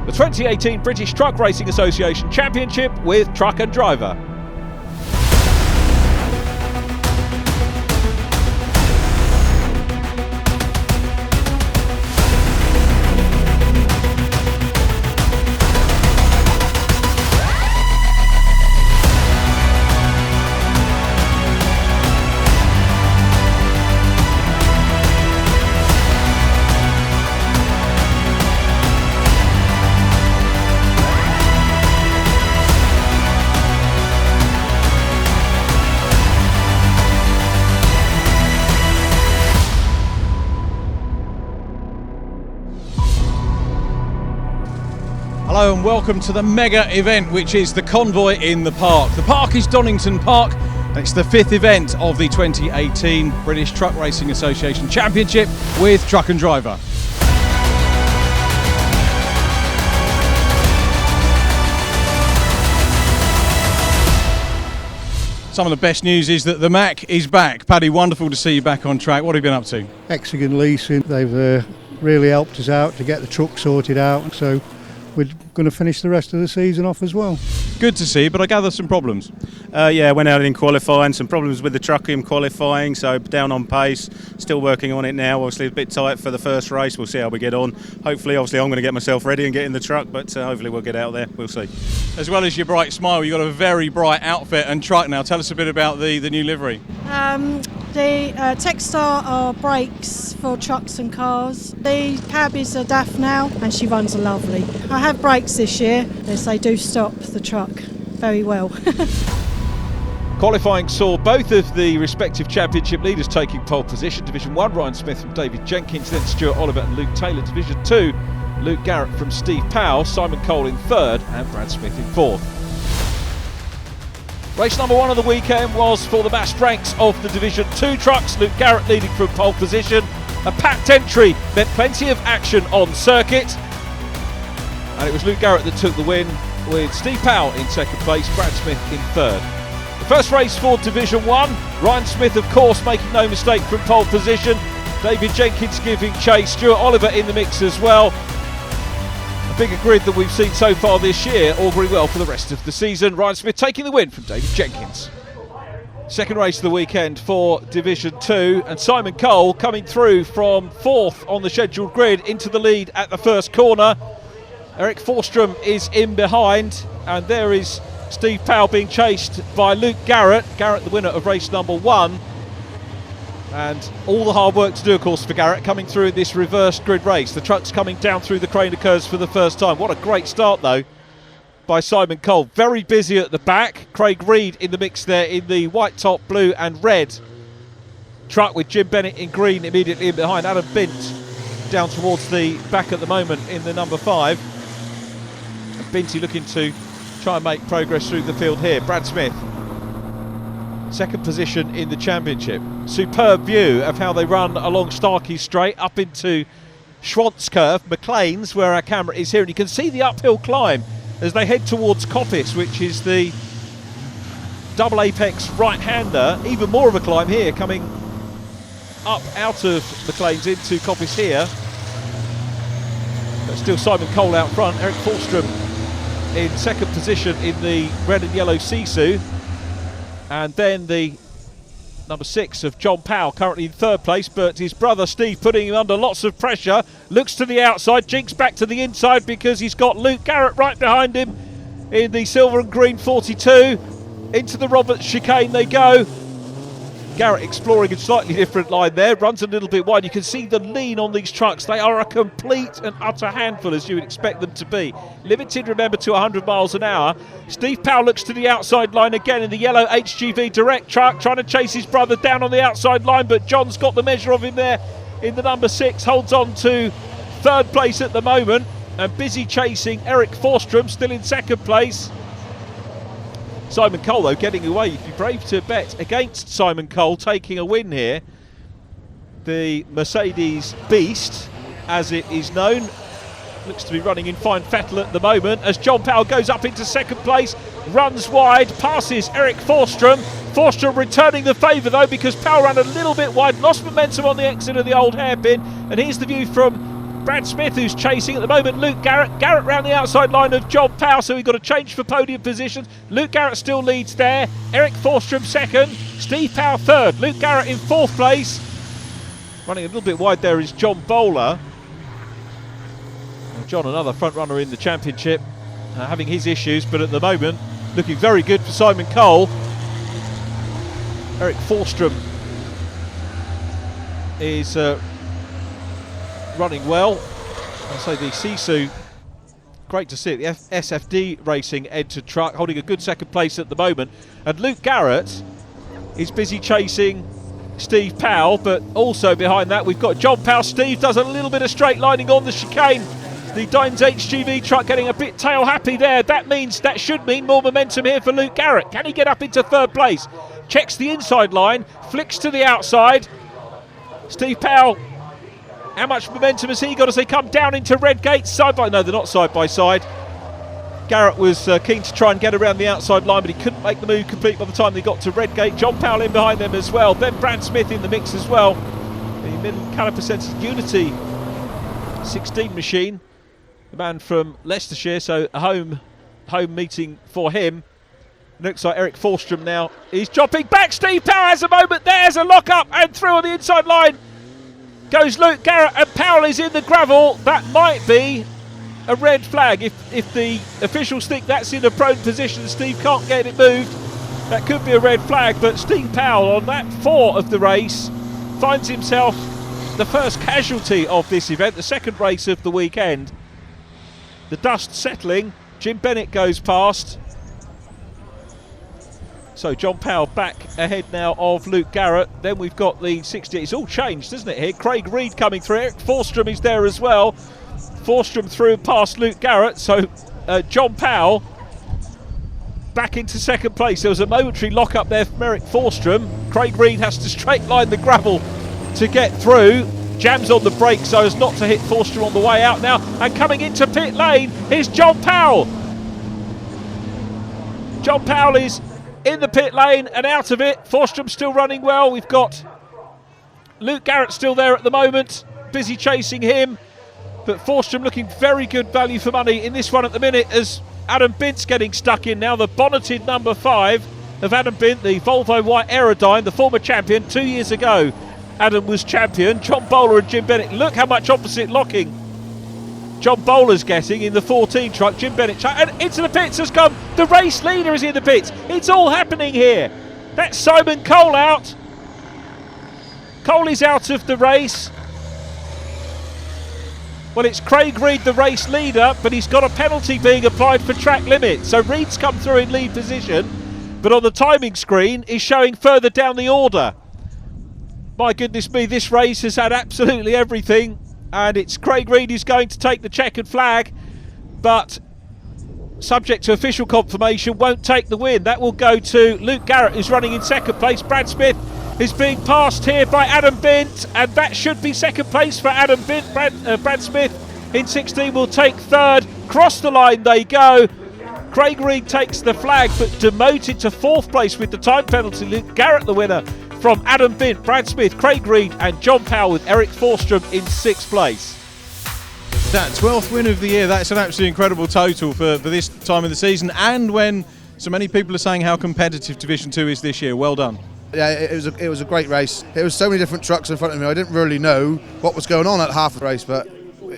The 2018 British Truck Racing Association Championship with Truck and Driver. Hello and welcome to the mega event, which is the Convoy in the Park. The park is Donington Park, and it's the 5th event of the 2018 British Truck Racing Association Championship with Truck and Driver. Some of the best news is that the Mac is back. Paddy, wonderful to see you back on track. What have you been up to? Hexagon Leasing, they've really helped us out to get the truck sorted out, so we're going to finish the rest of the season off as well. Good to see, but I gather some problems. Yeah, went out in qualifying, some problems with the truck in qualifying, so down on pace, still working on it now. Obviously a bit tight for the first race, we'll see how we get on. Hopefully, obviously I'm going to get myself ready and get in the truck, but hopefully we'll get out there, we'll see. As well as your bright smile, you've got a very bright outfit and truck now. Tell us a bit about the new livery. The Techstar are brakes for trucks and cars. The cab is a DAF now, and she runs lovely. I have brakes this year, as they do stop the truck very well. Qualifying saw both of the respective championship leaders taking pole position. Division 1, Ryan Smith from David Jenkins, then Stuart Oliver and Luke Taylor. Division 2, Luke Garrett from Steve Powell, Simon Cole in 3rd and Brad Smith in 4th. Race number 1 of the weekend was for the massed ranks of the Division 2 trucks. Luke Garrett leading from pole position. A packed entry meant plenty of action on circuit. And it was Luke Garrett that took the win, with Steve Powell in 2nd place, Brad Smith in 3rd. The first race for Division 1, Ryan Smith of course making no mistake from pole position. David Jenkins giving chase, Stuart Oliver in the mix as well. A bigger grid than we've seen so far this year, auguring well for the rest of the season. Ryan Smith taking the win from David Jenkins. Second race of the weekend for Division 2, and Simon Cole coming through from 4th on the scheduled grid into the lead at the first corner. Eric Forstrom is in behind, and there is Steve Powell being chased by Luke Garrett. Garrett the winner of race number 1. And all the hard work to do, of course, for Garrett coming through this reverse grid race. The truck's coming down through the crane curves for the first time. What a great start, though, by Simon Cole. Very busy at the back. Craig Reed in the mix there in the white top, blue and red truck, with Jim Bennett in green immediately in behind. Adam Bint down towards the back at the moment in the number 5. And Binty looking to try and make progress through the field here. Brad Smith, 2nd position in the championship. Superb view of how they run along Starkey Straight up into Schwantz Curve, McLean's, where our camera is here, and you can see the uphill climb as they head towards Coppice, which is the double apex right-hander. Even more of a climb here, coming up out of McLean's into Coppice here. But still Simon Cole out front. Eric Forstrom in 2nd position in the red and yellow Sisu. And then the number 6 of John Powell currently in 3rd place, but his brother Steve putting him under lots of pressure. Looks to the outside, jinks back to the inside because he's got Luke Garrett right behind him in the silver and green 42. Into the Roberts chicane they go. Garrett exploring a slightly different line there, runs a little bit wide. You can see the lean on these trucks. They are a complete and utter handful, as you would expect them to be. Limited, remember, to 100 miles an hour. Steve Powell looks to the outside line again in the yellow HGV Direct truck, trying to chase his brother down on the outside line, but John's got the measure of him there in the number 6, holds on to 3rd place at the moment, and busy chasing Eric Forstrom, still in 2nd place. Simon Cole, though, getting away. You'd be brave to bet against Simon Cole taking a win here. The Mercedes Beast, as it is known, looks to be running in fine fettle at the moment as John Powell goes up into 2nd place, runs wide, passes Eric Forstrom. Forstrom returning the favour, though, because Powell ran a little bit wide, lost momentum on the exit of the old hairpin. And here's the view from Brad Smith, who's chasing at the moment. Luke Garrett. Garrett round the outside line of John Powell, so we've got a change for podium positions. Luke Garrett still leads there. Eric Forstrom second. Steve Powell third. Luke Garrett in fourth place. Running a little bit wide there is John Bowler. John, another front runner in the championship, having his issues, but at the moment looking very good for Simon Cole. Eric Forstrom is running well. I say the Sisu, great to see it. The SFD Racing entered truck, holding a good second place at the moment. And Luke Garrett is busy chasing Steve Powell, but also behind that we've got John Powell. Steve does a little bit of straight lining on the chicane. The Dines HGV truck getting a bit tail happy there. That should mean more momentum here for Luke Garrett. Can he get up into third place? Checks the inside line, flicks to the outside. Steve Powell, how much momentum has he got as they come down into Redgate? No, they're not side by side. Garrett was keen to try and get around the outside line, but he couldn't make the move complete by the time they got to Redgate. John Powell in behind them as well. Then Brad Smith in the mix as well. The middle caliper sensor Unity 16 machine. The man from Leicestershire, so a home meeting for him. Looks like Eric Forstrom now. He's dropping back. Steve Powell has a moment. There's a lock up and through on the inside line goes Luke Garrett, and Powell is in the gravel. That might be a red flag. If the officials think that's in a prone position, Steve can't get it moved, that could be a red flag. But Steve Powell on that 4 of the race finds himself the first casualty of this event, the second race of the weekend. The dust settling, Jim Bennett goes past. So John Powell back ahead now of Luke Garrett. Then we've got the 60. It's all changed, isn't it here? Craig Reed coming through. Eric Forstrom is there as well. Forstrom through past Luke Garrett. So John Powell back into second place. There was a momentary lock up there from Eric Forstrom. Craig Reed has to straight line the gravel to get through. Jams on the brakes so as not to hit Forstrom on the way out now. And coming into pit lane is John Powell. John Powell is in the pit lane and out of it. Forstrom still running well. We've got Luke Garrett still there at the moment, busy chasing him. But Forstrom looking very good value for money in this one at the minute as Adam Bint's getting stuck in now. The bonneted number 5 of Adam Bint, the Volvo White Aerodyne, the former champion 2 years ago. Adam was champion. John Bowler and Jim Bennett. Look how much opposite locking John Bowler's getting in the 14 truck. Jim Bennett and into the pits has come. The race leader is in the pits. It's all happening here. That's Simon Cole out. Cole is out of the race. Well, it's Craig Reed, the race leader, but he's got a penalty being applied for track limit. So Reed's come through in lead position, but on the timing screen is showing further down the order. My goodness me, this race has had absolutely everything, and it's Craig Reed who's going to take the checkered flag, but subject to official confirmation, won't take the win. That will go to Luke Garrett, who's running in second place. Brad Smith is being passed here by Adam Bint, and that should be second place for Adam Bint. Brad Smith in 16 will take third. Cross the line they go. Craig Reed takes the flag, but demoted to fourth place with the time penalty. Luke Garrett the winner from Adam Bint, Brad Smith, Craig Reed and John Powell with Eric Forstrom in 6th place. That 12th win of the year, that's an absolutely incredible total for this time of the season, and when so many people are saying how competitive Division 2 is this year. Well done. Yeah, it was a great race. There was so many different trucks in front of me. I didn't really know what was going on at half the race, but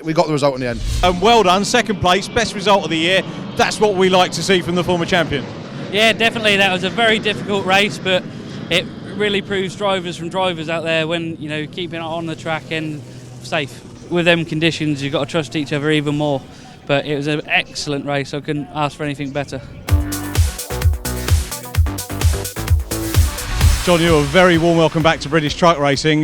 we got the result in the end. And well done, second place, best result of the year. That's what we like to see from the former champion. Yeah, definitely. That was a very difficult race, but it really proves drivers out there when, you know, keeping it on the track and safe. With them conditions, you've got to trust each other even more. But it was an excellent race. I couldn't ask for anything better. John, you're a very warm welcome back to British Truck Racing.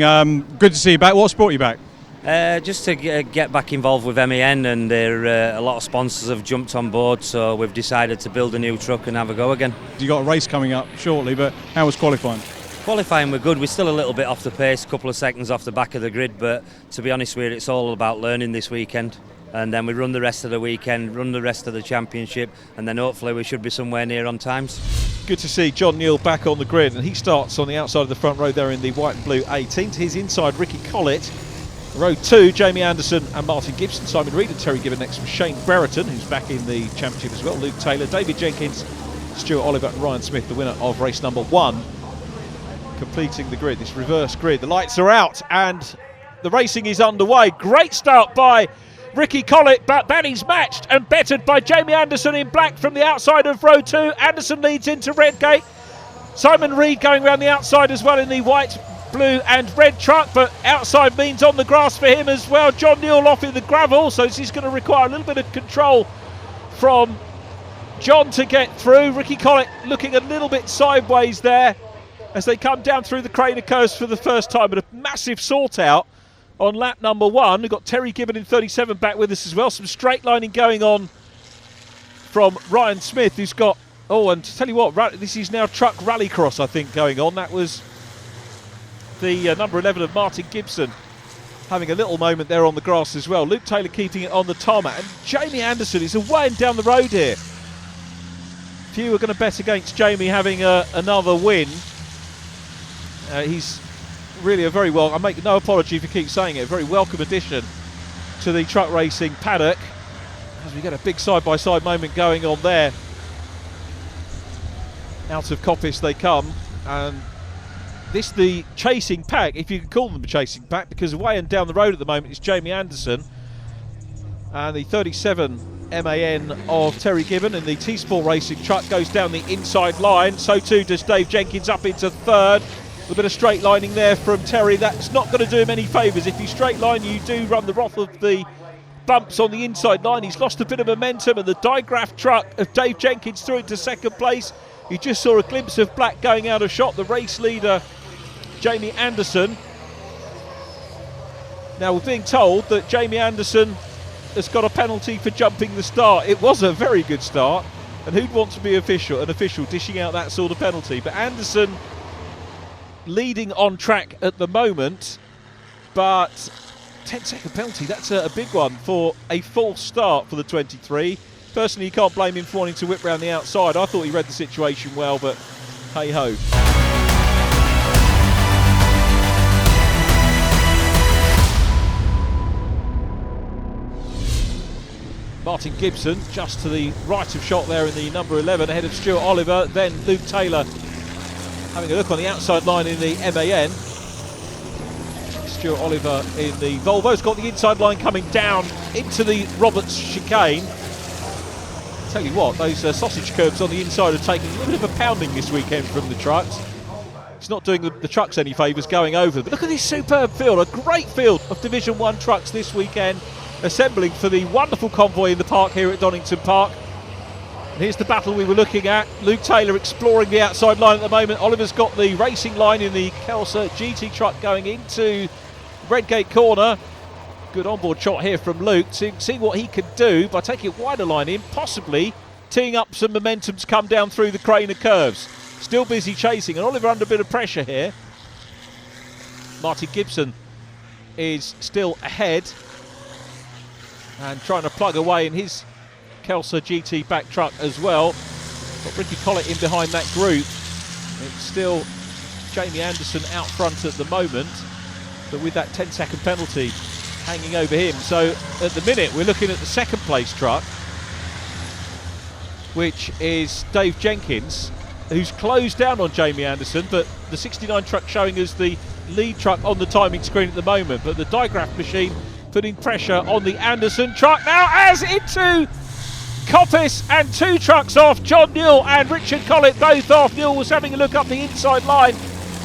Good to see you back. What brought you back? Just to get back involved with MEN, and a lot of sponsors have jumped on board, so we've decided to build a new truck and have a go again. You got a race coming up shortly, but how was qualifying? Qualifying, we're good. We're still a little bit off the pace, a couple of seconds off the back of the grid, but to be honest with you, it's all about learning this weekend. And then we run the rest of the weekend, run the rest of the championship, and then hopefully we should be somewhere near on times. Good to see John Neal back on the grid, and he starts on the outside of the front row there in the white and blue 18. To his inside, Ricky Collett Row 2, Jamie Anderson and Martin Gibson, Simon Reed and Terry Gibbon next from Shane Brereton, who's back in the championship as well, Luke Taylor, David Jenkins, Stuart Oliver and Ryan Smith, the winner of race number 1, completing the grid, this reverse grid. The lights are out and the racing is underway. Great start by Ricky Collett, but that is matched and bettered by Jamie Anderson in black from the outside of row 2. Anderson leads into Redgate. Simon Reed going around the outside as well in the white, blue and red truck, but outside means on the grass for him as well. John Newell off in the gravel, so this is going to require a little bit of control from John to get through. Ricky Collett looking a little bit sideways there as they come down through the Craner curves for the first time, but a massive sort out on lap number 1. We've got Terry Gibbon in 37 back with us as well. Some straight lining going on from Ryan Smith, who's got, oh, and to tell you what, this is now truck rallycross, I think, going on. That was the number 11 of Martin Gibson having a little moment there on the grass as well. Luke Taylor keeping it on the tarmac, and Jamie Anderson is away and down the road here. Few are going to bet against Jamie having another win. He's really a very I make no apology if you keep saying it, a very welcome addition to the truck racing paddock, as we get a big side-by-side moment going on there. Out of Coppice they come, and this the chasing pack, if you can call them a chasing pack, because away and down the road at the moment is Jamie Anderson and the 37 MAN of Terry Gibbon, and the T-Sport racing truck goes down the inside line. So too does Dave Jenkins up into third. A bit of straight lining there from Terry. That's not going to do him any favours. If you straight line, you do run the wrath of the bumps on the inside line. He's lost a bit of momentum, and the digraph truck of Dave Jenkins through into second place. You just saw a glimpse of black going out of shot. The race leader, Jamie Anderson. Now we're being told that Jamie Anderson has got a penalty for jumping the start. It was a very good start, and who'd want to be an official dishing out that sort of penalty? But Anderson leading on track at the moment, but 10-second penalty, that's a big one for a false start for the 23. Personally, you can't blame him for wanting to whip round the outside. I thought he read the situation well, but hey-ho. Martin Gibson just to the right of shot there in the number 11 ahead of Stuart Oliver, then Luke Taylor having a look on the outside line in the MAN. Stuart Oliver in the Volvo's got the inside line coming down into the Roberts chicane. Tell you what, those sausage curbs on the inside are taking a little bit of a pounding this weekend from the trucks. It's not doing the trucks any favours going over. But look at this superb field, a great field of Division 1 trucks this weekend, assembling for the wonderful convoy in the park here at Donington Park. And here's the battle we were looking at. Luke Taylor exploring the outside line at the moment. Oliver's got the racing line in the Kelsa GT truck going into Redgate corner. Good onboard shot here from Luke to see what he can do by taking a wider line in, possibly teeing up some momentum to come down through the Craner curves. Still busy chasing, and Oliver under a bit of pressure here. Martin Gibson is still ahead and trying to plug away in his Kelsa GT back truck as well. Got Ricky Collett in behind that group. It's still Jamie Anderson out front at the moment, but with that 10-second penalty hanging over him. So at the minute we're looking at the second place truck, which is Dave Jenkins, who's closed down on Jamie Anderson, but the 69 truck showing us the lead truck on the timing screen at the moment. But the digraph machine putting pressure on the Anderson truck now, as into Coppice, and two trucks off. John Newell and Richard Collett both off. Newell was having a look up the inside line,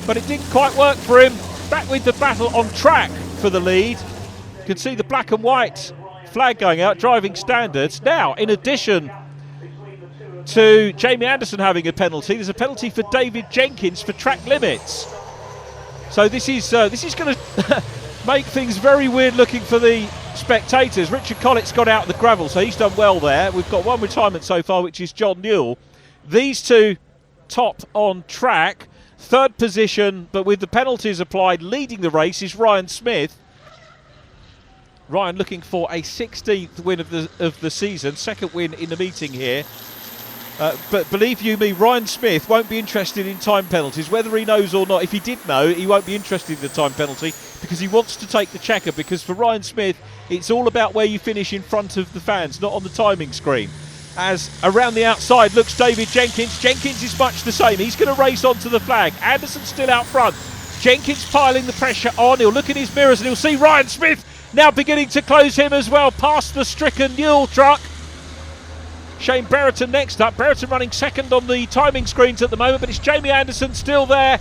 but it didn't quite work for him. Back with the battle on track for the lead. You can see the black and white flag going out, driving standards. Now, in addition to Jamie Anderson having a penalty, there's a penalty for David Jenkins for track limits. So this is going to make things very weird looking for the spectators. Richard Collett's got out of the gravel, so he's done well there. We've got one retirement so far, which is John Newell. These two top on track. Third position, but with the penalties applied, leading the race is Ryan Smith. Ryan looking for a 16th win of the season, second win in the meeting here. But believe you me, Ryan Smith won't be interested in time penalties, whether he knows or not. If he did know, he won't be interested in the time penalty because he wants to take the checker, because for Ryan Smith, it's all about where you finish in front of the fans, not on the timing screen. As around the outside looks David Jenkins. Jenkins is much the same. He's going to race onto the flag. Anderson still out front. Jenkins piling the pressure on. He'll look in his mirrors and he'll see Ryan Smith now beginning to close him as well, past the stricken Newell truck. Shane Brereton next up. Brereton running second on the timing screens at the moment, but it's Jamie Anderson still there.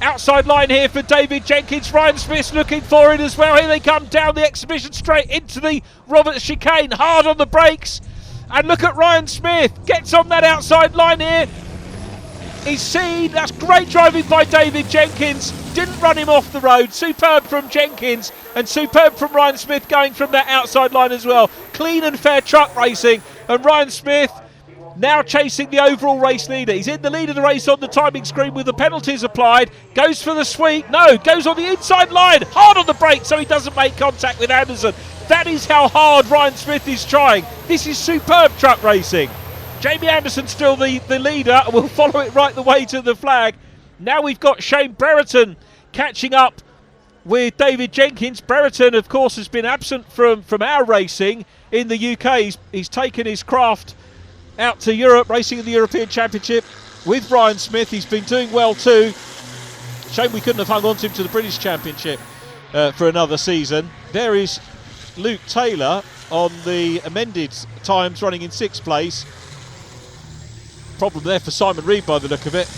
Outside line here for David Jenkins. Ryan Smith's looking for it as well. Here they come down the exhibition straight into the Roberts chicane. Hard on the brakes. And look at Ryan Smith. Gets on that outside line here. He's seen. That's great driving by David Jenkins. Didn't run him off the road. Superb from Jenkins and superb from Ryan Smith going from that outside line as well. Clean and fair truck racing. And Ryan Smith now chasing the overall race leader. He's in the lead of the race on the timing screen with the penalties applied. Goes for the sweep. No, goes on the inside line. Hard on the brake so he doesn't make contact with Anderson. That is how hard Ryan Smith is trying. This is superb truck racing. Jamie Anderson still the leader, and will follow it right the way to the flag. Now we've got Shane Brereton catching up with David Jenkins. Brereton, of course, has been absent from our racing in the UK. He's taken his craft out to Europe, racing in the European Championship with Ryan Smith. He's been doing well too. Shame we couldn't have hung on to him to the British Championship for another season. There is Luke Taylor on the amended times, running in 6th place. Problem there for Simon Reed by the look of it.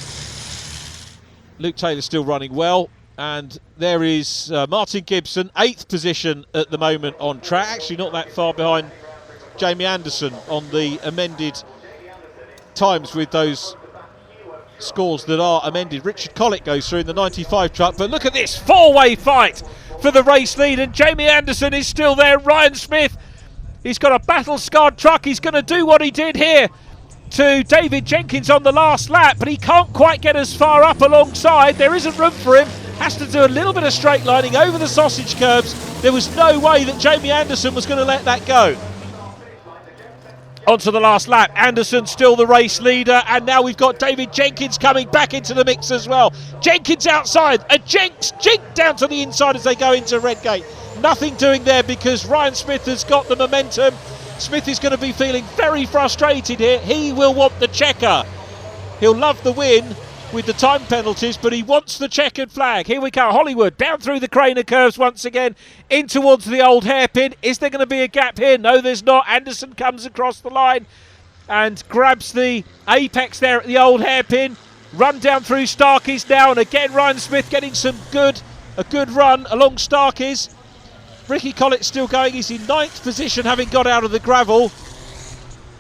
Luke Taylor still running well. And there is Martin Gibson, 8th position at the moment on track. Actually not that far behind Jamie Anderson on the amended times with those scores that are amended. Richard Collett goes through in the 95 truck. But look at this four-way fight for the race lead. And Jamie Anderson is still there. Ryan Smith, he's got a battle-scarred truck. He's going to do what he did here to David Jenkins on the last lap. But he can't quite get as far up alongside. There isn't room for him. Has to do a little bit of straight lining over the sausage curbs. There was no way that Jamie Anderson was going to let that go. Onto the last lap. Anderson still the race leader, and now we've got David Jenkins coming back into the mix as well. Jenkins outside, a Jink down to the inside as they go into Redgate. Nothing doing there because Ryan Smith has got the momentum. Smith is going to be feeling very frustrated here. He will want the checker. He'll love the win with the time penalties, but he wants the checkered flag. Here we go, Hollywood down through the Craner curves once again in towards the old hairpin. Is there going to be a gap here? No, there's not. Anderson comes across the line and grabs the apex there at the old hairpin. Run down through Starkey's now, and again Ryan Smith getting a good run along Starkey's. Ricky Collett still going. He's in 9th position, having got out of the gravel.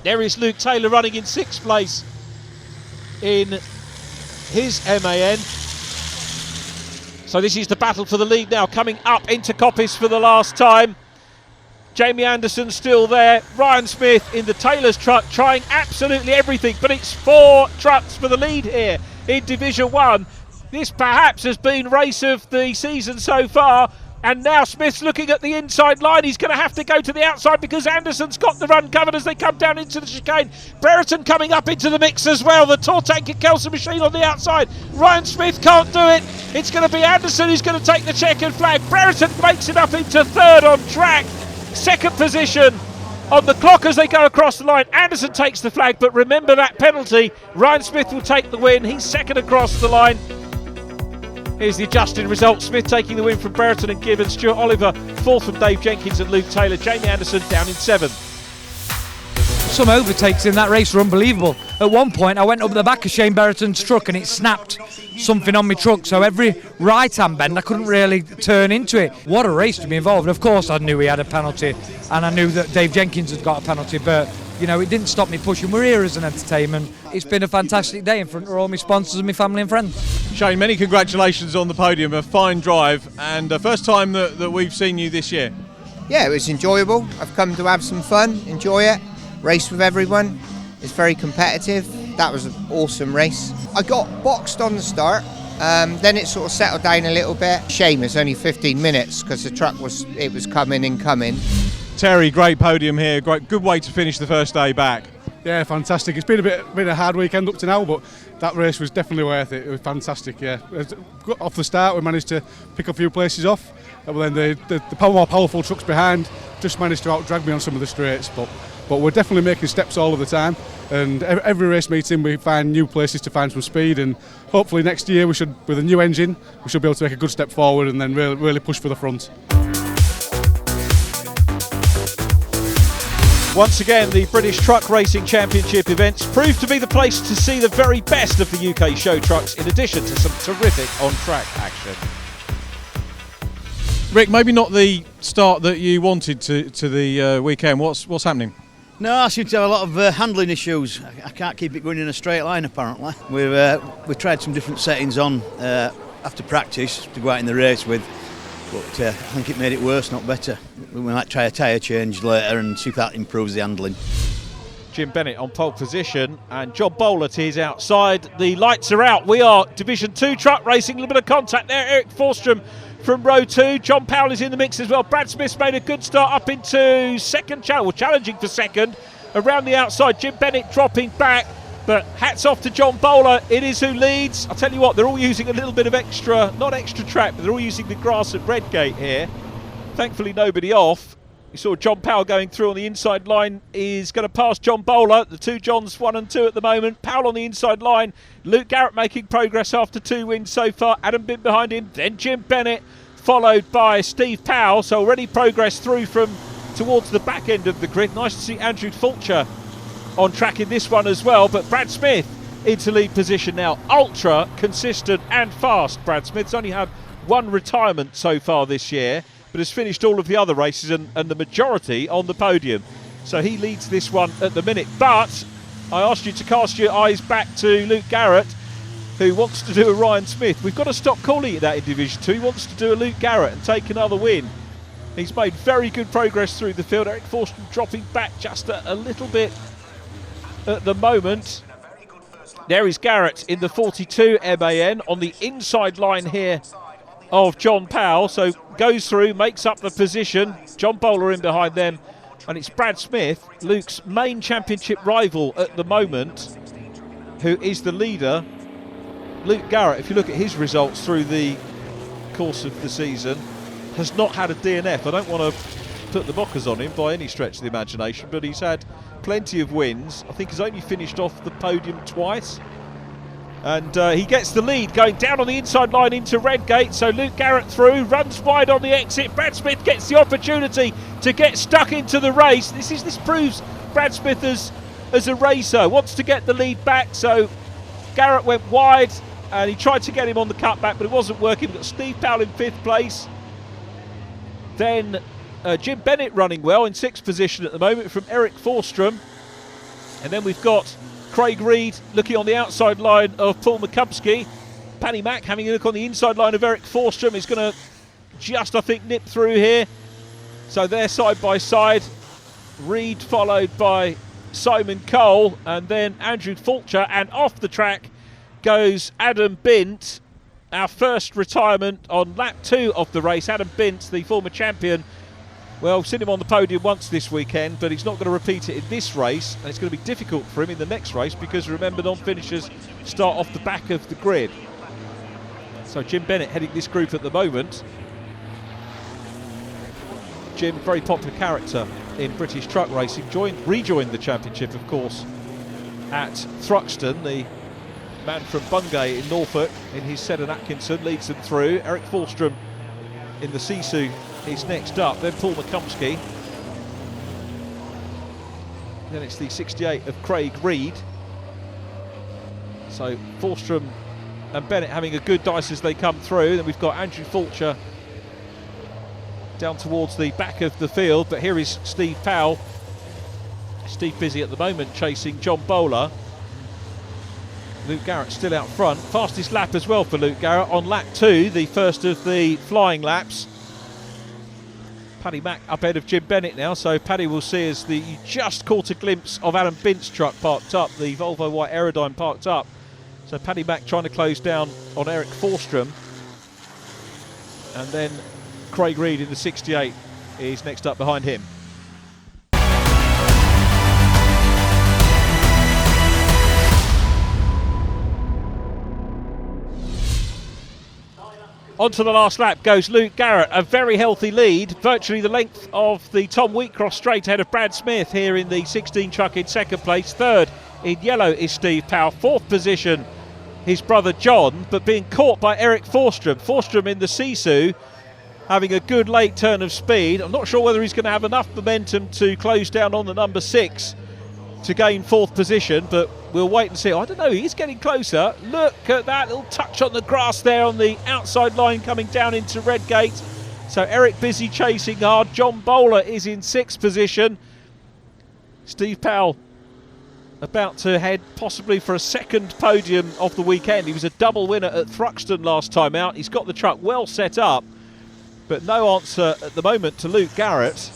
There is Luke Taylor running in 6th place in his MAN. So this is the battle for the lead now, coming up into Coppice for the last time. Jamie Anderson still there. Ryan Smith in the Taylor's truck trying absolutely everything, but it's 4 trucks for the lead here in Division 1. This perhaps has been race of the season so far. And now Smith's looking at the inside line. He's going to have to go to the outside because Anderson's got the run covered as they come down into the chicane. Brereton coming up into the mix as well. The Tortank and Kelso machine on the outside. Ryan Smith can't do it. It's going to be Anderson who's going to take the checkered flag. Brereton makes it up into 3rd on track. 2nd position on the clock as they go across the line. Anderson takes the flag, but remember that penalty. Ryan Smith will take the win. He's 2nd across the line. Here's the adjusted result. Smith taking the win from Brereton and Gibbons. Stuart Oliver 4th from Dave Jenkins and Luke Taylor. Jamie Anderson down in 7th. Some overtakes in that race were unbelievable. At one point I went up the back of Shane Brereton's truck and it snapped something on my truck, so every right hand bend I couldn't really turn into it. What a race to be involved. Of course I knew he had a penalty and I knew that Dave Jenkins had got a penalty, but you know, it didn't stop me pushing. We're here as an entertainment. It's been a fantastic day in front of all my sponsors and my family and friends. Shane, many congratulations on the podium. A fine drive, and the first time that we've seen you this year. Yeah, it was enjoyable. I've come to have some fun, enjoy it, race with everyone. It's very competitive. That was an awesome race. I got boxed on the start, then it sort of settled down a little bit. Shame it's only 15 minutes because the truck was coming and coming. Terry, great podium here. Great, good way to finish the first day back. Yeah, fantastic. It's been a hard weekend up to now, but that race was definitely worth it. It was fantastic. Yeah, off the start we managed to pick a few places off, but then the more powerful trucks behind just managed to outdrag me on some of the straights. But we're definitely making steps all of the time, and every race meeting we find new places to find some speed, and hopefully next year with a new engine we should be able to make a good step forward and then really push for the front. Once again, the British Truck Racing Championship events proved to be the place to see the very best of the UK show trucks, in addition to some terrific on-track action. Rick, maybe not the start that you wanted to the weekend. What's happening? No, I seem to have a lot of handling issues. I can't keep it going in a straight line, apparently. We've tried some different settings on after practice to go out in the race with, but I think it made it worse, not better. We might try a tyre change later and see if that improves the handling. Jim Bennett on pole position and John Bowler to his outside. The lights are out. We are Division 2 truck racing. A little bit of contact there. Eric Forstrom from row 2. John Powell is in the mix as well. Brad Smith's made a good start up into second, challenging for second. Around the outside, Jim Bennett dropping back. But hats off to John Bowler. It is who leads. I'll tell you what, they're all using a little bit of not extra track, but they're all using the grass at Redgate here. Thankfully, nobody off. You saw John Powell going through on the inside line. Is going to pass John Bowler. The two Johns, 1 and 2 at the moment. Powell on the inside line. Luke Garrett making progress after 2 wins so far. Adam Bint behind him. Then Jim Bennett, followed by Steve Powell. So already progress through from towards the back end of the grid. Nice to see Andrew Fulcher on track in this one as well. But Brad Smith into lead position now. Ultra consistent and fast. Brad Smith's only had 1 retirement so far this year, but has finished all of the other races and the majority on the podium. So he leads this one at the minute. But I asked you to cast your eyes back to Luke Garrett, who wants to do a Ryan Smith. We've got to stop calling it that in Division 2. He wants to do a Luke Garrett and take another win. He's made very good progress through the field. Eric Forstrom dropping back just a little bit at the moment. There is Garrett in the 42 MAN on the inside line here of John Powell. So goes through, makes up the position. John Bowler in behind them. And it's Brad Smith, Luke's main championship rival at the moment, who is the leader. Luke Garrett, if you look at his results through the course of the season, has not had a DNF. I don't want to put the mockers on him by any stretch of the imagination, but he's had plenty of wins. I think he's only finished off the podium twice. And he gets the lead going down on the inside line into Redgate. So Luke Garrett through, runs wide on the exit. Brad Smith gets the opportunity to get stuck into the race. This proves Brad Smith as a racer. Wants to get the lead back. So Garrett went wide and he tried to get him on the cutback, but it wasn't working. We've got Steve Powell in 5th place. Then Jim Bennett running well in 6th position at the moment from Eric Forstrom. And then we've got Craig Reed looking on the outside line of Paul McCubsky. Paddy Mack having a look on the inside line of Eric Forstrom. Is going to just, I think, nip through here. So they're side by side. Reed followed by Simon Cole and then Andrew Fulcher. And off the track goes Adam Bint. Our first retirement on lap 2 of the race. Adam Bint, the former champion. Well, we've seen him on the podium once this weekend, but he's not going to repeat it in this race, and it's going to be difficult for him in the next race because, remember, non-finishers start off the back of the grid. So Jim Bennett heading this group at the moment. Jim, very popular character in British truck racing, rejoined the championship, of course, at Thruxton. The man from Bungay in Norfolk in his Seddon Atkinson leads them through. Eric Forstrom in the Sisu is next up, then Paul McCumsky. Then it's the 68 of Craig Reed. So Forstrom and Bennett having a good dice as they come through. Then we've got Andrew Fulcher down towards the back of the field, but here is Steve Powell. Steve busy at the moment chasing John Bowler. Luke Garrett still out front. Fastest lap as well for Luke Garrett on lap 2, the first of the flying laps. Paddy Mack up ahead of Jim Bennett now, so Paddy will see as you just caught a glimpse of Adam Bint's truck parked up, the Volvo White Aerodyne parked up. So Paddy Mack trying to close down on Eric Forstrom. And then Craig Reed in the 68 is next up behind him. Onto the last lap goes Luke Garrett, a very healthy lead, virtually the length of the Tom Wheatcross straight ahead of Brad Smith here in the 16 truck in second place. Third in yellow is Steve Powell. Fourth position, his brother John, but being caught by Eric Forstrom. Forstrom in the Sisu, having a good late turn of speed. I'm not sure whether he's going to have enough momentum to close down on the number 6 to gain fourth position, but we'll wait and see. I don't know, he's getting closer. Look at that little touch on the grass there on the outside line coming down into Redgate. So Eric busy chasing hard. John Bowler is in 6th position. Steve Powell about to head possibly for a second podium of the weekend. He was a double winner at Thruxton last time out. He's got the truck well set up, but no answer at the moment to Luke Garrett.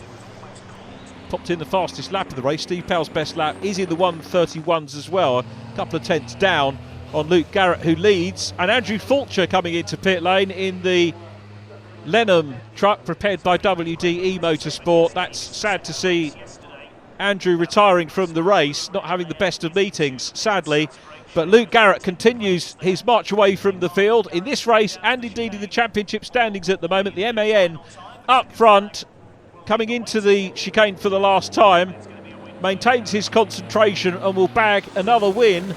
Popped in the fastest lap of the race. Steve Powell's best lap is in the 1:31s as well. A couple of tenths down on Luke Garrett, who leads. And Andrew Fulcher coming into pit lane in the Lenham truck prepared by WDE Motorsport. That's sad to see Andrew retiring from the race, not having the best of meetings, sadly. But Luke Garrett continues his march away from the field in this race and indeed in the championship standings at the moment. The MAN up front, coming into the chicane for the last time, maintains his concentration and will bag another win.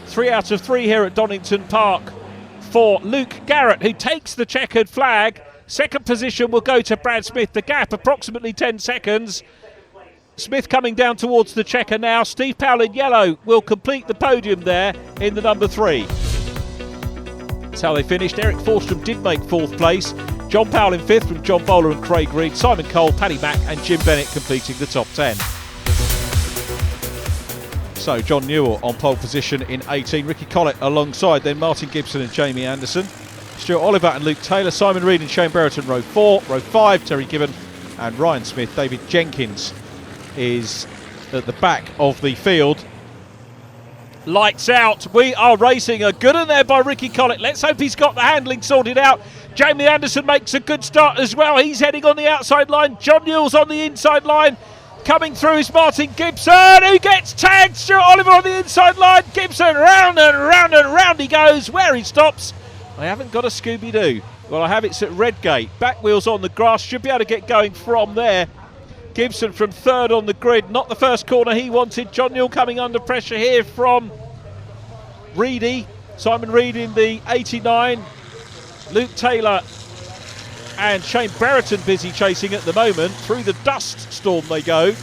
3 out of 3 here at Donington Park for Luke Garrett, who takes the checkered flag. Second position will go to Brad Smith. The gap approximately 10 seconds. Smith coming down towards the checker now. Steve Powell in yellow will complete the podium there in the number 3. That's how they finished. Eric Forstrom did make 4th place. John Powell in 5th from John Bowler and Craig Reed. Simon Cole, Paddy Mack and Jim Bennett completing the top 10. So John Newell on pole position in 18. Ricky Collett alongside then Martin Gibson and Jamie Anderson. Stuart Oliver and Luke Taylor. Simon Reed and Shane Brereton row 4. Row 5, Terry Gibbon and Ryan Smith. David Jenkins is at the back of the field. Lights out. We are racing. A good one there by Ricky Collett. Let's hope he's got the handling sorted out. Jamie Anderson makes a good start as well. He's heading on the outside line. John Newell's on the inside line. Coming through is Martin Gibson, who gets tagged. Stuart Oliver on the inside line. Gibson round and round and round he goes. Where he stops, I haven't got a Scooby-Doo. Well, I have. It's at Redgate. Back wheels on the grass. Should be able to get going from there. Gibson from 3rd on the grid. Not the first corner he wanted. John Newell coming under pressure here from Reedy. Simon Reed in the 89. Luke Taylor and Shane Brereton busy chasing at the moment. Through the dust storm they go.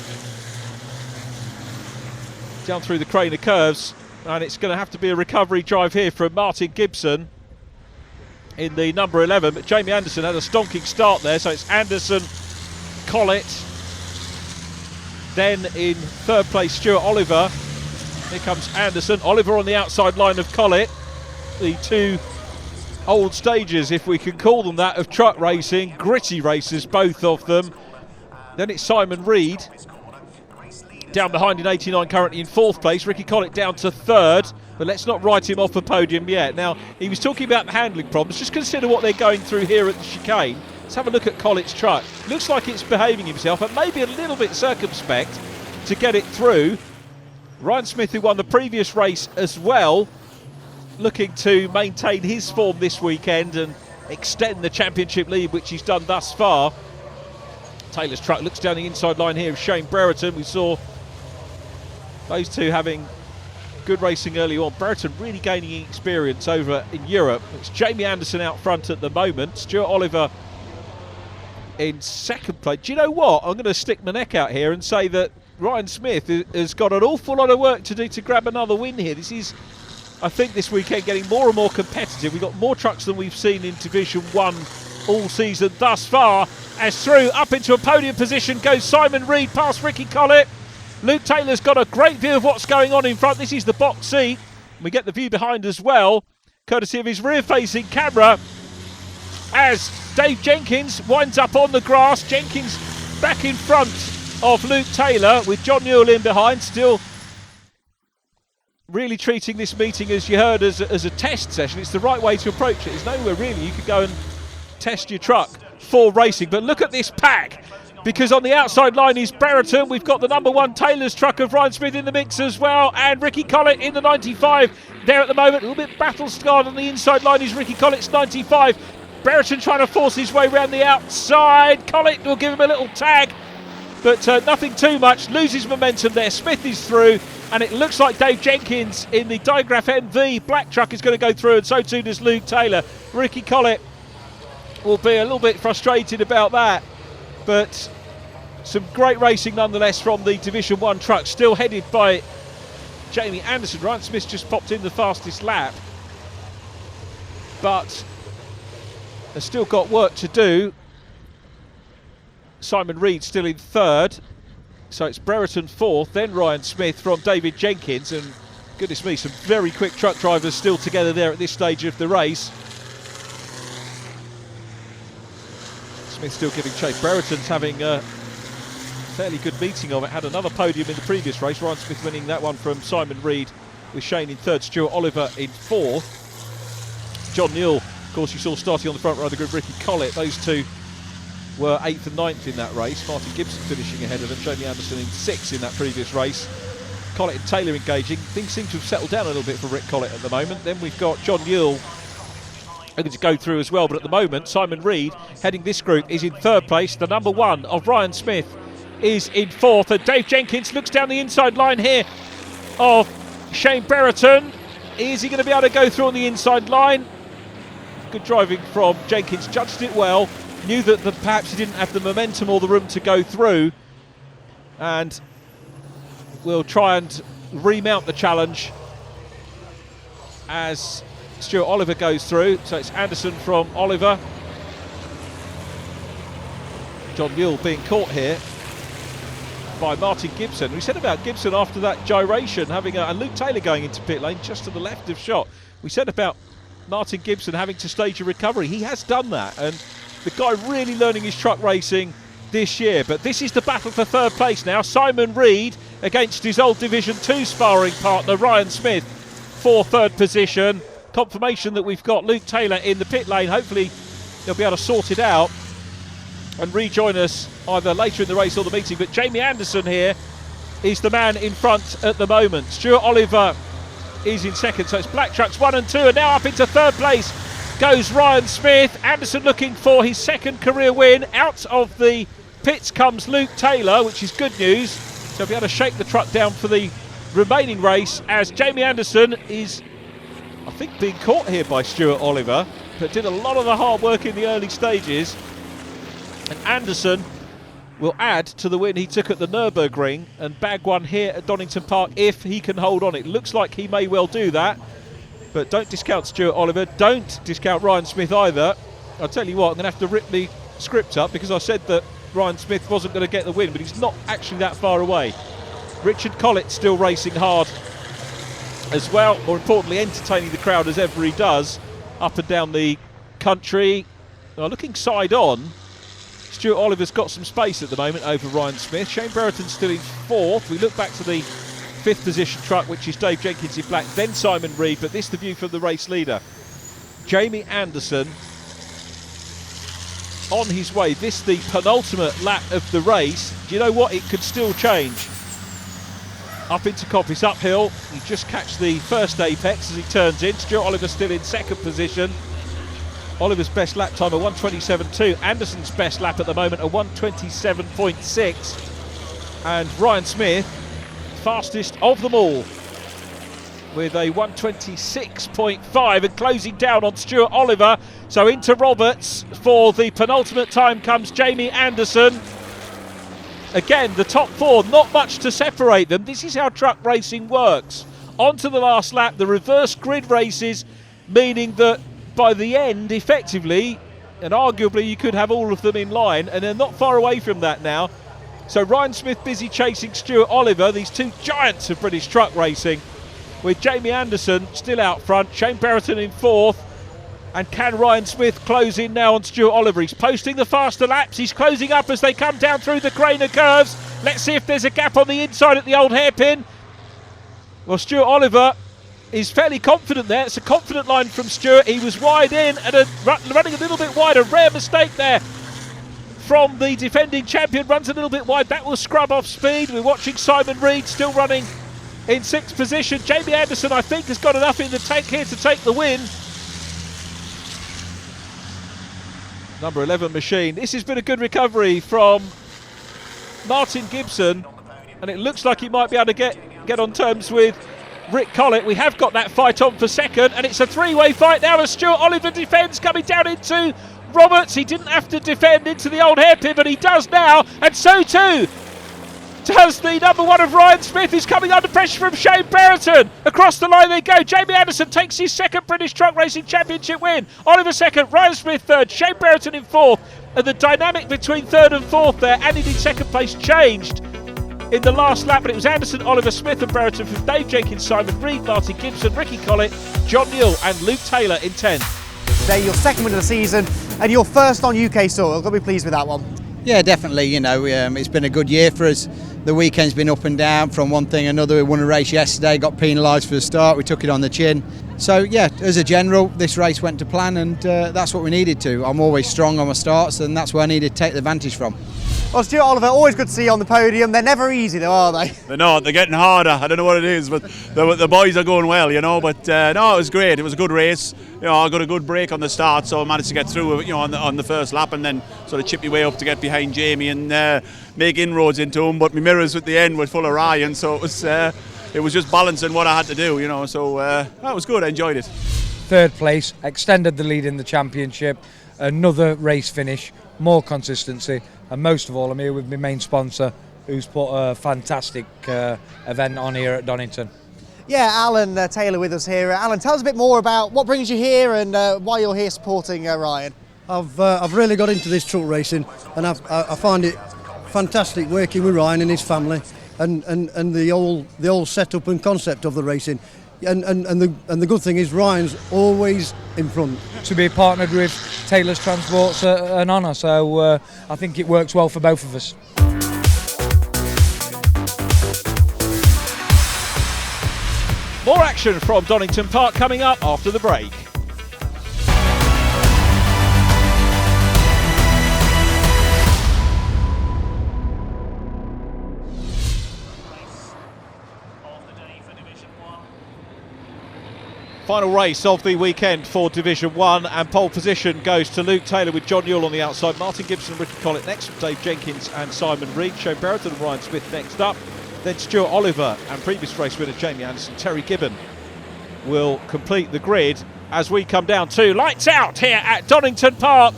Down through the crane of curves. And it's going to have to be a recovery drive here from Martin Gibson in the number 11. But Jamie Anderson had a stonking start there. So it's Anderson, Collett. Then in 3rd place, Stuart Oliver. Here comes Anderson. Oliver on the outside line of Collett. The 2 old stages, if we can call them that, of truck racing. Gritty races, both of them. Then it's Simon Reed. Down behind in 89, currently in 4th place. Ricky Collett down to 3rd. But let's not write him off the podium yet. Now, he was talking about the handling problems. Just consider what they're going through here at the chicane. Let's have a look at Collett's truck. Looks like it's behaving himself, and maybe a little bit circumspect to get it through. Ryan Smith, who won the previous race as well, looking to maintain his form this weekend and extend the championship lead, which he's done thus far. Taylor's truck looks down the inside line here of Shane Brereton. We saw those two having good racing early on. Brereton really gaining experience over in Europe. It's Jamie Anderson out front at the moment. Stuart Oliver in 2nd place. Do you know what? I'm going to stick my neck out here and say that Ryan Smith has got an awful lot of work to do to grab another win here. This is, I think, this weekend getting more and more competitive. We've got more trucks than we've seen in Division 1 all season thus far. As through, up into a podium position goes Simon Reed past Ricky Collett. Luke Taylor's got a great view of what's going on in front. This is the box seat. We get the view behind as well, courtesy of his rear-facing camera, as Dave Jenkins winds up on the grass. Jenkins back in front of Luke Taylor with John Newell in behind, still really treating this meeting, as you heard, as a test session. It's the right way to approach it. There's nowhere really you could go and test your truck for racing. But look at this pack, because on the outside line is Brereton. We've got the number 1 Taylor's truck of Ryan Smith in the mix as well, and Ricky Collett in the 95 there at the moment. A little bit battle scarred on the inside line is Ricky Collett's 95. Brereton trying to force his way around the outside. Collett will give him a little tag, but nothing too much. Loses momentum there. Smith is through, and it looks like Dave Jenkins in the Digraph MV black truck is going to go through, and so too does Luke Taylor. Ricky Collett will be a little bit frustrated about that, but some great racing nonetheless from the Division 1 truck, still headed by Jamie Anderson. Ryan Smith just popped in the fastest lap, but has still got work to do. Simon Reed still in third, so it's Brereton fourth, then Ryan Smith from David Jenkins, and goodness me, some very quick truck drivers still together there at this stage of the race. Smith still giving chase. Brereton's having a fairly good meeting of it, had another podium in the previous race. Ryan Smith winning that one from Simon Reed, with Shane in third, Stuart Oliver in fourth. John Newell, of course, you saw starting on the front row of the grid, Ricky Collett. Those two were 8th and 9th in that race. Martin Gibson finishing ahead of them. Jamie Anderson in 6th in that previous race. Collett and Taylor engaging. Things seem to have settled down a little bit for Rick Collett at the moment. Then we've got John Newell going to go through as well, but at the moment Simon Reed heading this group is in third place. The number 1 of Ryan Smith is in fourth, and Dave Jenkins looks down the inside line here of Shane Brereton. Is he going to be able to go through on the inside line? Good driving from Jenkins, judged it well, knew that perhaps he didn't have the momentum or the room to go through, and will try and remount the challenge as Stuart Oliver goes through. So it's Anderson from Oliver. John Newell being caught here by Martin Gibson. We said about Gibson after that gyration having and Luke Taylor going into pit lane just to the left of shot. We said about Martin Gibson having to stage a recovery. He has done that, and the guy really learning his truck racing this year. But this is the battle for third place now. Simon Reed against his old Division 2 sparring partner Ryan Smith for third position. Confirmation that we've got Luke Taylor in the pit lane. Hopefully he'll be able to sort it out and rejoin us either later in the race or the meeting. But Jamie Anderson here is the man in front at the moment. Stuart Oliver is in second, so it's black trucks 1 and 2, and now up into third place goes Ryan Smith. Anderson looking for his second career win. Out of the pits comes Luke Taylor, which is good news. So he'll be able to shake the truck down for the remaining race, as Jamie Anderson is, I think, being caught here by Stuart Oliver, but did a lot of the hard work in the early stages. And Anderson will add to the win he took at the Nürburgring and bag one here at Donington Park if he can hold on. It looks like he may well do that, but don't discount Stuart Oliver, don't discount Ryan Smith either. I'll tell you what, I'm going to have to rip the script up, because I said that Ryan Smith wasn't going to get the win, but he's not actually that far away. Richard Collett still racing hard as well, more importantly entertaining the crowd as ever he does up and down the country. Now, looking side on, Stuart Oliver's got some space at the moment over Ryan Smith. Shane Brereton's still in fourth. We look back to the fifth position truck, which is Dave Jenkins in black, then Simon Reed, but this is the view from the race leader. Jamie Anderson on his way. This the penultimate lap of the race. Do you know what? It could still change. Up into Coppice uphill. He just catch the first apex as he turns in. Stuart Oliver still in second position. Oliver's best lap time a 1:27.2. Anderson's best lap at the moment a 1:27.6. And Ryan Smith, fastest of them all, with a 1:26.5, and closing down on Stuart Oliver. So into Roberts for the penultimate time comes Jamie Anderson. Again, the top four, not much to separate them. This is how truck racing works. On to the last lap, the reverse grid races, meaning that by the end, effectively, and arguably, you could have all of them in line, and they're not far away from that now. So Ryan Smith busy chasing Stuart Oliver, these two giants of British truck racing, with Jamie Anderson still out front, Shane Brereton in fourth. And can Ryan Smith close in now on Stuart Oliver? He's posting the faster laps. He's closing up as they come down through the Craner curves. Let's see if there's a gap on the inside at the old hairpin. Well, Stuart Oliver is fairly confident there. It's a confident line from Stuart. He was wide in and running a little bit wide. A rare mistake there from the defending champion. Runs a little bit wide. That will scrub off speed. We're watching Simon Reed still running in sixth position. Jamie Anderson, I think, has got enough in the tank here to take the win. number 11 machine. This has been a good recovery from Martin Gibson, and it looks like he might be able to get on terms with Rick Collett. We have got that fight on for second, and it's a three-way fight now as Stuart Oliver defends, coming down into Roberts. He didn't have to defend into the old hairpin, but he does now, and so too does the number 1 of Ryan Smith, who's coming under pressure from Shane Brereton. Across the line they go. Jamie Anderson takes his second British Truck Racing Championship win. Oliver second, Ryan Smith third, Shane Brereton in fourth. And the dynamic between third and fourth there, and indeed second place, changed in the last lap, but it was Anderson, Oliver Smith and Brereton from Dave Jenkins, Simon Reed, Martin Gibson, Ricky Collett, John Newell and Luke Taylor in 10. Today, your second win of the season and your first on UK soil. Got to be pleased with that one. Yeah, definitely. You know, it's been a good year for us. The weekend's been up and down from one thing or another. We won a race yesterday, got penalised for the start. We took it on the chin. So yeah, as a general, this race went to plan, and that's what we needed to. I'm always strong on my starts, and that's where I needed to take the advantage from. Well, Stuart Oliver, always good to see you on the podium. They're never easy though, are they? They're not. They're getting harder. I don't know what it is, but the boys are going well, you know. But no, it was great. It was a good race. You know, I got a good break on the start, so I managed to get through, you know, on the first lap, and then sort of chip your way up to get behind Jamie and make inroads into him. But my mirrors at the end were full of Ryan, so it was just balancing what I had to do, you know. So that was good. I enjoyed it. Third place, extended the lead in the championship, another race finish, more consistency, and most of all, I'm here with my main sponsor, who's put a fantastic event on here at Donington. Yeah, Alan Taylor with us here. Alan, tell us a bit more about what brings you here and why you're here supporting Ryan. I've really got into this truck racing, and I find it fantastic working with Ryan and his family, and the whole setup and concept of the racing. And the good thing is Ryan's always in front. To be partnered with Taylor's Transport's an honour, so I think it works well for both of us. More action from Donington Park coming up after the break. Final race of the weekend for Division 1, and pole position goes to Luke Taylor with John Newell on the outside, Martin Gibson and Ricky Collett next, Dave Jenkins and Simon Reed, Shane Brereton and Ryan Smith next up, then Stuart Oliver and previous race winner Jamie Anderson. Terry Gibbon will complete the grid as we come down to lights out here at Donington Park.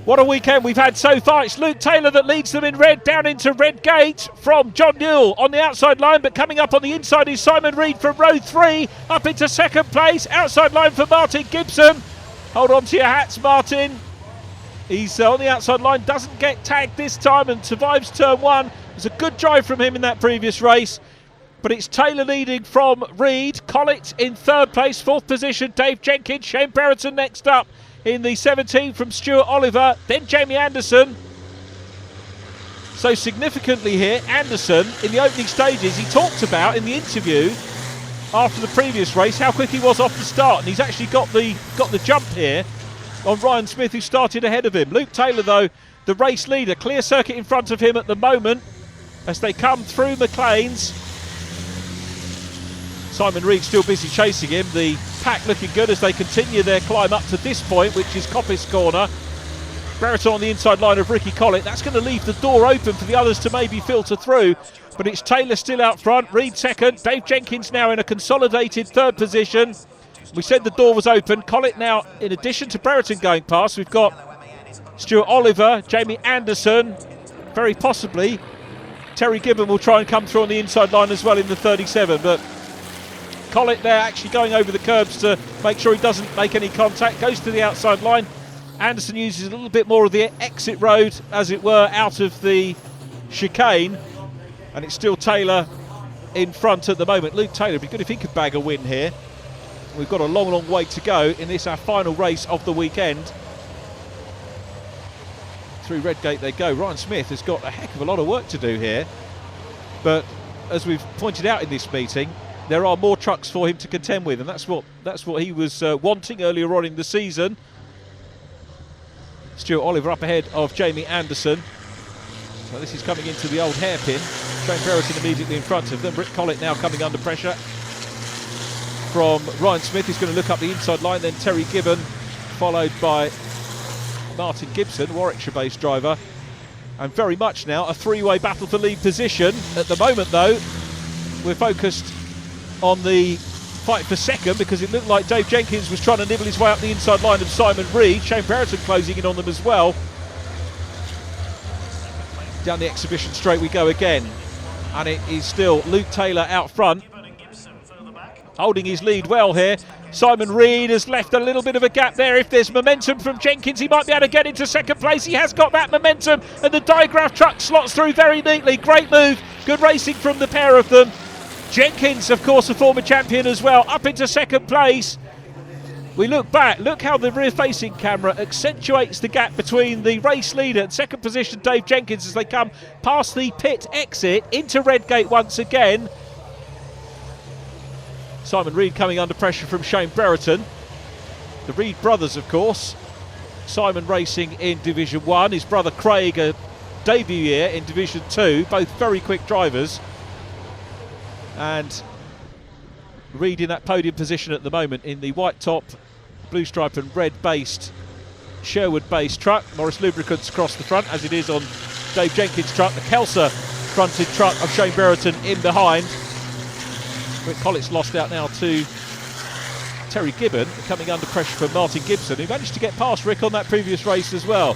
What a weekend we've had so far. It's Luke Taylor that leads them in red down into Red Gate from John Newell on the outside line, but coming up on the inside is Simon Reed from row 3 up into second place. Outside line for Martin Gibson. Hold on to your hats, Martin. He's on the outside line, doesn't get tagged this time and survives turn 1. It was a good drive from him in that previous race. But it's Taylor leading from Reed. Collett in third place, fourth position. Dave Jenkins, Shane Brereton next up in the 17 from Stuart Oliver, then Jamie Anderson. So significantly here, Anderson in the opening stages, he talked about in the interview after the previous race how quick he was off the start, and he's actually got the jump here on Ryan Smith, who started ahead of him. Luke Taylor though, the race leader, clear circuit in front of him at the moment as they come through McLean's. Simon Reed still busy chasing him. The pack looking good as they continue their climb up to this point, which is Coppice Corner. Brereton on the inside line of Ricky Collett. That's going to leave the door open for the others to maybe filter through. But it's Taylor still out front, Reed second. Dave Jenkins now in a consolidated third position. We said the door was open. Collett now, in addition to Brereton going past, we've got Stuart Oliver, Jamie Anderson, very possibly Terry Gibbon will try and come through on the inside line as well in the 37. But Collett there actually going over the curbs to make sure he doesn't make any contact, goes to the outside line. Anderson uses a little bit more of the exit road, as it were, out of the chicane, and it's still Taylor in front at the moment. Luke Taylor, it'd be good if he could bag a win here. We've got a long way to go in this, our final race of the weekend. Through Redgate they go. Ryan Smith has got a heck of a lot of work to do here, but as we've pointed out in this meeting, there are more trucks for him to contend with, and that's what he was wanting earlier on in the season. Stuart Oliver up ahead of Jamie Anderson. So this is coming into the old hairpin. Shane Brereton immediately in front of them. Rick Collett now coming under pressure from Ryan Smith. He's going to look up the inside line, then Terry Gibbon, followed by Martin Gibson, Warwickshire-based driver, and very much now a three-way battle for lead position. At the moment, though, we're focused on the fight for second because it looked like Dave Jenkins was trying to nibble his way up the inside line of Simon Reed. Shane Brereton closing in on them as well. Down the exhibition straight we go again, and it is still Luke Taylor out front, holding his lead well here. Simon Reed has left a little bit of a gap there. If there's momentum from Jenkins, he might be able to get into second place. He has got that momentum, and the digraph truck slots through very neatly. Great move, good racing from the pair of them. Jenkins, of course, a former champion as well, up into second place. We look back, look how the rear-facing camera accentuates the gap between the race leader and second position Dave Jenkins as they come past the pit exit into Redgate once again. Simon Reed coming under pressure from Shane Brereton. The Reed brothers, of course. Simon racing in Division 1. His brother Craig, a debut year in Division 2. Both very quick drivers. And Reed in that podium position at the moment in the white top, blue stripe and red-based Sherwood-based truck. Morris Lubricants across the front, as it is on Dave Jenkins' truck. The Kelsa-fronted truck of Shane Brereton in behind. Rick Collett's lost out now to Terry Gibbon, coming under pressure from Martin Gibson, who managed to get past Rick on that previous race as well.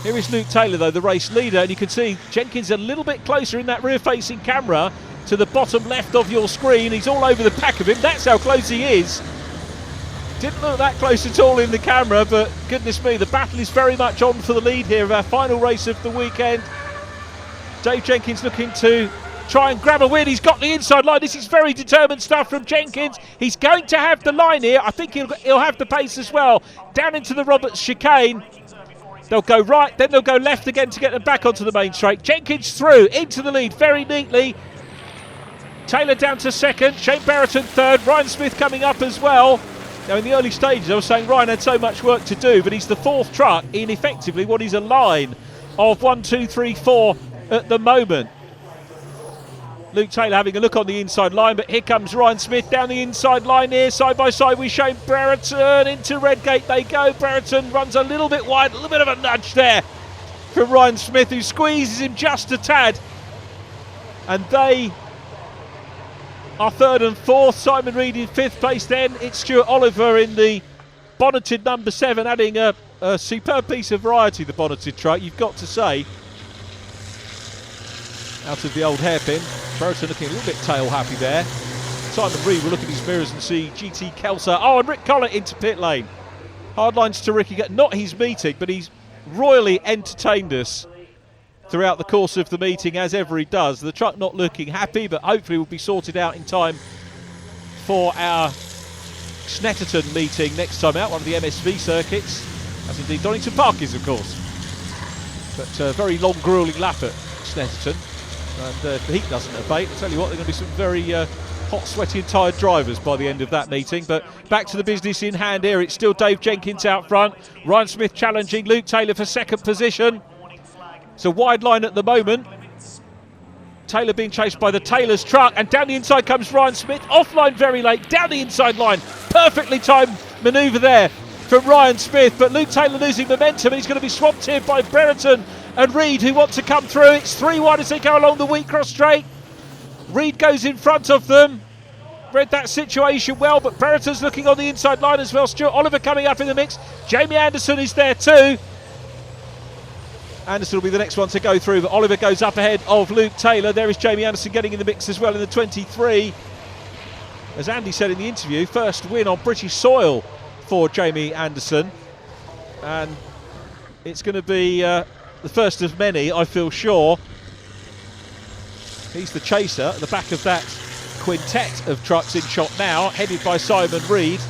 Here is Luke Taylor, though, the race leader, and you can see Jenkins a little bit closer in that rear-facing camera to the bottom left of your screen. He's all over the back of him. That's how close he is. Didn't look that close at all in the camera, but goodness me, the battle is very much on for the lead here of our final race of the weekend. Dave Jenkins looking to try and grab a win. He's got the inside line. This is very determined stuff from Jenkins. He's going to have the line here. I think he'll have the pace as well. Down into the Roberts chicane. They'll go right, then they'll go left again to get them back onto the main straight. Jenkins through into the lead very neatly. Taylor down to second, Shane Brereton third, Ryan Smith coming up as well. Now in the early stages I was saying Ryan had so much work to do, but he's the fourth truck in effectively what is a line of 1, 2, 3, 4 at the moment. Luke Taylor having a look on the inside line, but here comes Ryan Smith down the inside line here, side by side with Shane Brereton. Into Redgate they go. Brereton runs a little bit wide, a little bit of a nudge there from Ryan Smith, who squeezes him just a tad. And they are third and fourth. Simon Reed in fifth place then. It's Stuart Oliver in the bonneted number 7, adding a superb piece of variety, the bonneted truck, you've got to say. Out of the old hairpin. Brereton looking a little bit tail happy there. Simon Reed will look at his mirrors and see GT Kelsa. Oh, and Rick Collett into pit lane. Hard lines to Ricky. Not his meeting, but he's royally entertained us throughout the course of the meeting, as ever he does. The truck not looking happy, but hopefully will be sorted out in time for our Snetterton meeting next time out, one of the MSV circuits, as indeed Donington Park is, of course. But a very long, gruelling lap at Snetterton. And if the heat doesn't abate, I'll tell you what, there are going to be some very hot, sweaty and tired drivers by the end of that meeting. But back to the business in hand here. It's still Dave Jenkins out front. Ryan Smith challenging Luke Taylor for second position. It's a wide line at the moment. Taylor being chased by the Taylor's truck, and down the inside comes Ryan Smith. Offline very late, down the inside line. Perfectly timed manoeuvre there from Ryan Smith, but Luke Taylor losing momentum, and he's going to be swamped here by Brereton and Reed, who want to come through. It's 3-1 as they go along the Wheatcross straight. Reed goes in front of them. Read that situation well, but Brereton's looking on the inside line as well. Stuart Oliver coming up in the mix. Jamie Anderson is there too. Anderson will be the next one to go through, but Oliver goes up ahead of Luke Taylor. There is Jamie Anderson getting in the mix as well in the 23. As Andy said in the interview, first win on British soil for Jamie Anderson. And it's going to be the first of many, I feel sure. He's the chaser at the back of that quintet of trucks in shot now, headed by Simon Reed.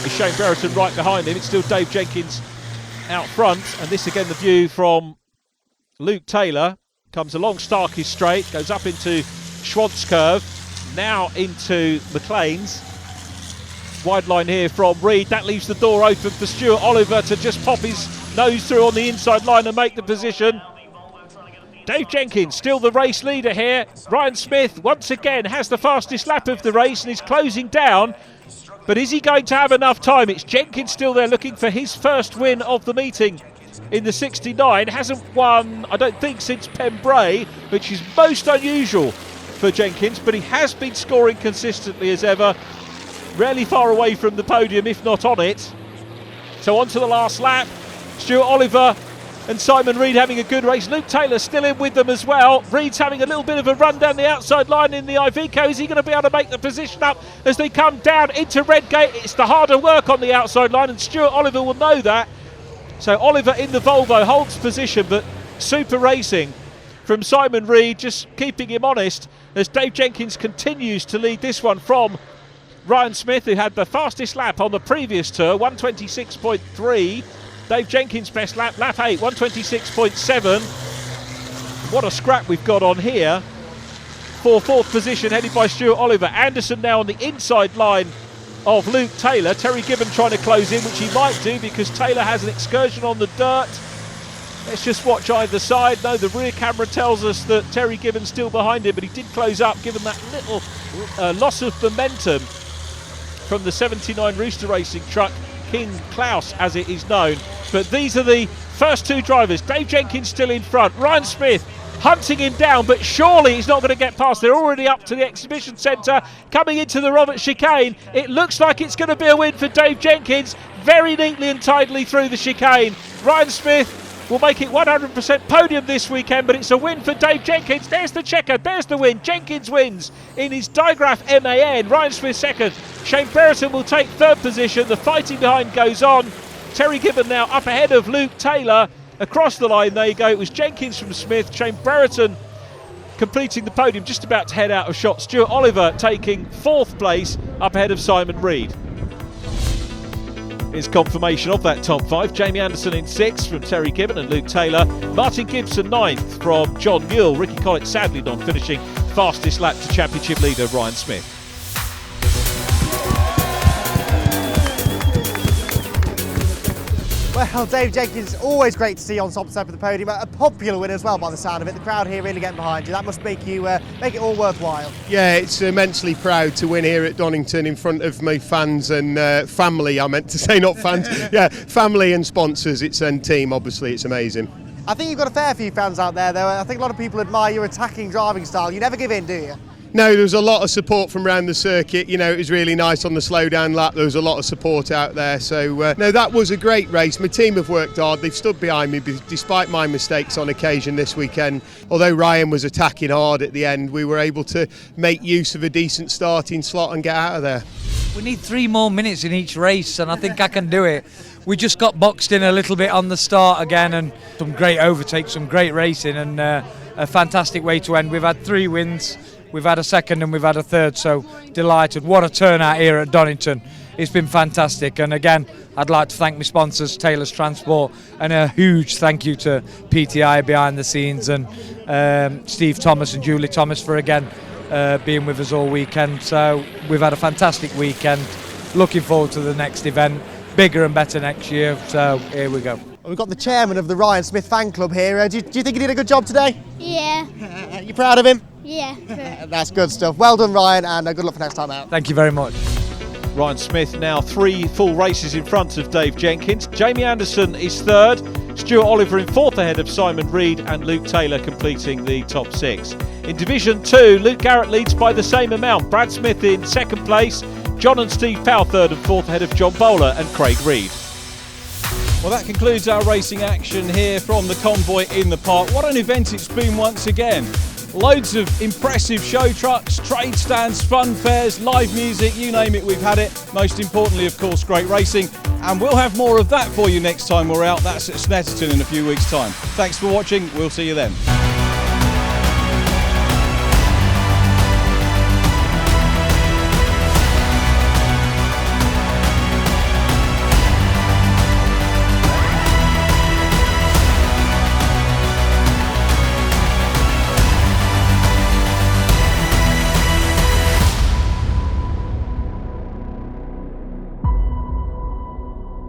It's Shane Brereton right behind him. It's still Dave Jenkins out front, and this again the view from Luke Taylor. Comes along Starkey Straight, goes up into Schwantz Curve, now into McLean's. Wide line here from Reed. That leaves the door open for Stuart Oliver to just pop his nose through on the inside line and make the position. Dave Jenkins still the race leader here. Ryan Smith once again has the fastest lap of the race and is closing down But is he going to have enough time? It's Jenkins still there looking for his first win of the meeting in the 69. Hasn't won, I don't think, since Pembrey, which is most unusual for Jenkins, but he has been scoring consistently as ever. Rarely far away from the podium, if not on it. So on to the last lap. Stuart Oliver and Simon Reed having a good race. Luke Taylor still in with them as well. Reed's having a little bit of a run down the outside line in the Iveco. Is he going to be able to make the position up as they come down into Redgate? It's the harder work on the outside line, and Stuart Oliver will know that. So Oliver in the Volvo holds position, but super racing from Simon Reed, just keeping him honest as Dave Jenkins continues to lead this one from Ryan Smith, who had the fastest lap on the previous tour, 126.3. Dave Jenkins' best lap, lap 8, 126.7. What a scrap we've got on here. For fourth position, headed by Stuart Oliver. Anderson now on the inside line of Luke Taylor. Terry Gibbon trying to close in, which he might do because Taylor has an excursion on the dirt. Let's just watch either side. No, the rear camera tells us that Terry Gibbon's still behind him, but he did close up, given that little loss of momentum from the 79 Rooster Racing truck, King Klaus as it is known. But these are the first two drivers. Dave Jenkins still in front. Ryan Smith hunting him down, but surely he's not going to get past. They're already up to the exhibition centre, coming into the Robert chicane. It looks like it's going to be a win for Dave Jenkins, very neatly and tidily through the chicane. Ryan Smith will make it 100% podium this weekend, but it's a win for Dave Jenkins. There's the checker, there's the win. Jenkins wins in his Digraph MAN. Ryan Smith second. Shane Brereton will take third position. The fighting behind goes on. Terry Gibbon now up ahead of Luke Taylor. Across the line, there you go. It was Jenkins from Smith. Shane Brereton completing the podium, just about to head out of shot. Stuart Oliver taking fourth place up ahead of Simon Reed. Here's confirmation of that top five. Jamie Anderson in sixth from Terry Gibbon and Luke Taylor. Martin Gibson ninth from John Mule. Ricky Collett sadly not finishing. Fastest lap to championship leader Ryan Smith. Well, Dave Jenkins, always great to see you on top of the podium. A popular win as well by the sound of it. The crowd here really getting behind you. That must make you make it all worthwhile. Yeah, it's immensely proud to win here at Donington in front of my fans and family. I meant to say not fans. Yeah, family and sponsors. And team. Obviously, it's amazing. I think you've got a fair few fans out there, though. I think a lot of people admire your attacking driving style. You never give in, do you? No, there was a lot of support from around the circuit. You know, it was really nice on the slow down lap. There was a lot of support out there. So, no, that was a great race. My team have worked hard. They've stood behind me despite my mistakes on occasion this weekend. Although Ryan was attacking hard at the end, we were able to make use of a decent starting slot and get out of there. We need 3 more minutes in each race, and I think I can do it. We just got boxed in a little bit on the start again, and some great overtakes, some great racing, and a fantastic way to end. We've had 3 wins. We've had a second and we've had a third, so delighted. What a turnout here at Donington. It's been fantastic. And again, I'd like to thank my sponsors, Taylor's Transport, and a huge thank you to PTI behind the scenes, and Steve Thomas and Julie Thomas for again being with us all weekend. So we've had a fantastic weekend. Looking forward to the next event, bigger and better next year. So here we go. We've got the chairman of the Ryan Smith fan club here. Do you think he did a good job today? Yeah. You proud of him? Yeah. That's good stuff. Well done, Ryan, and good luck for next time out. Thank you very much. Ryan Smith now 3 full races in front of Dave Jenkins. Jamie Anderson is third. Stuart Oliver in fourth ahead of Simon Reed, and Luke Taylor completing the top 6. In Division 2, Luke Garrett leads by the same amount. Brad Smith in second place. John and Steve Powell third and fourth ahead of John Bowler and Craig Reed. Well, that concludes our racing action here from the convoy in the park. What an event it's been once again. Loads of impressive show trucks, trade stands, fun fairs, live music, you name it, we've had it. Most importantly, of course, great racing. And we'll have more of that for you next time we're out. That's at Snetterton in a few weeks' time. Thanks for watching. We'll see you then.